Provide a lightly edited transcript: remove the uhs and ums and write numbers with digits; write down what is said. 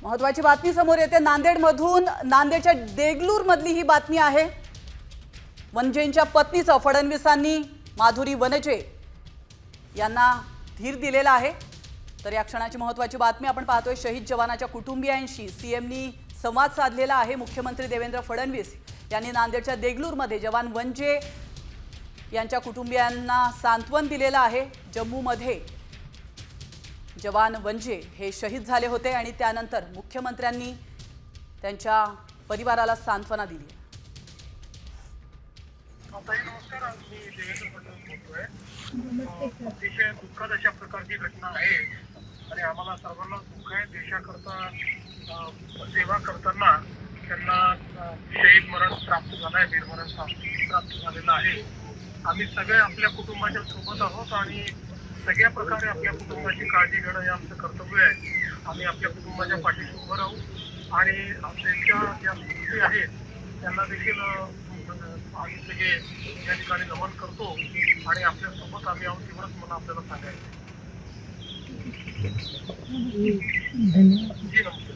महत्त्वाची बातमी समोर येते नांदेडमधून। नांदेडच्या देगलूर मधली ही बातमी आहे। वनजेंच्या पत्नीचा फडणवीसांनी माधुरी वनजे यांना धीर दिलेला आहे। तर या क्षणाची महत्त्वाची बातमी आपण पाहतोय। शहीद जवानाच्या कुटुंबियांशी सीएमनी संवाद साधलेला आहे। मुख्यमंत्री देवेंद्र फडणवीस यांनी नांदेडच्या देगलूरमध्ये जवान वनजे यांच्या कुटुंबियांना सांत्वन दिलेलं आहे। जम्मूमध्ये जवान वनजे हे शहीद झाले होते आणि त्यानंतर मुख्यमंत्र्यांनी त्यांच्या परिवाराला सांत्वना दिली। नमस्कार, मी देवेंद्र फडणवीस बोलतोय। अतिशय दुःखद अशा प्रकारची घटना आहे आणि आम्हाला सर्वांना दुःख आहे। देशाकरता सेवा करताना त्यांना शहीद मरण प्राप्त झालं आहे, वीरमरण प्राप्त झालेलं आहे। आम्ही सगळे आपल्या कुटुंबाच्या सोबत आहोत आणि सगळ्या प्रकारे आपल्या कुटुंबाची काळजी घेणं हे आमचं कर्तव्य आहे। आम्ही आपल्या कुटुंबाच्या पाठीशी उभं राहू आणि त्यांच्या ज्या स्मृती आहेत त्यांना देखील आम्ही सगळे या ठिकाणी नमन करतो आणि आपल्यासोबत आम्ही आहोत एवढंच मला आपल्याला सांगायचं। जी नमस्कार।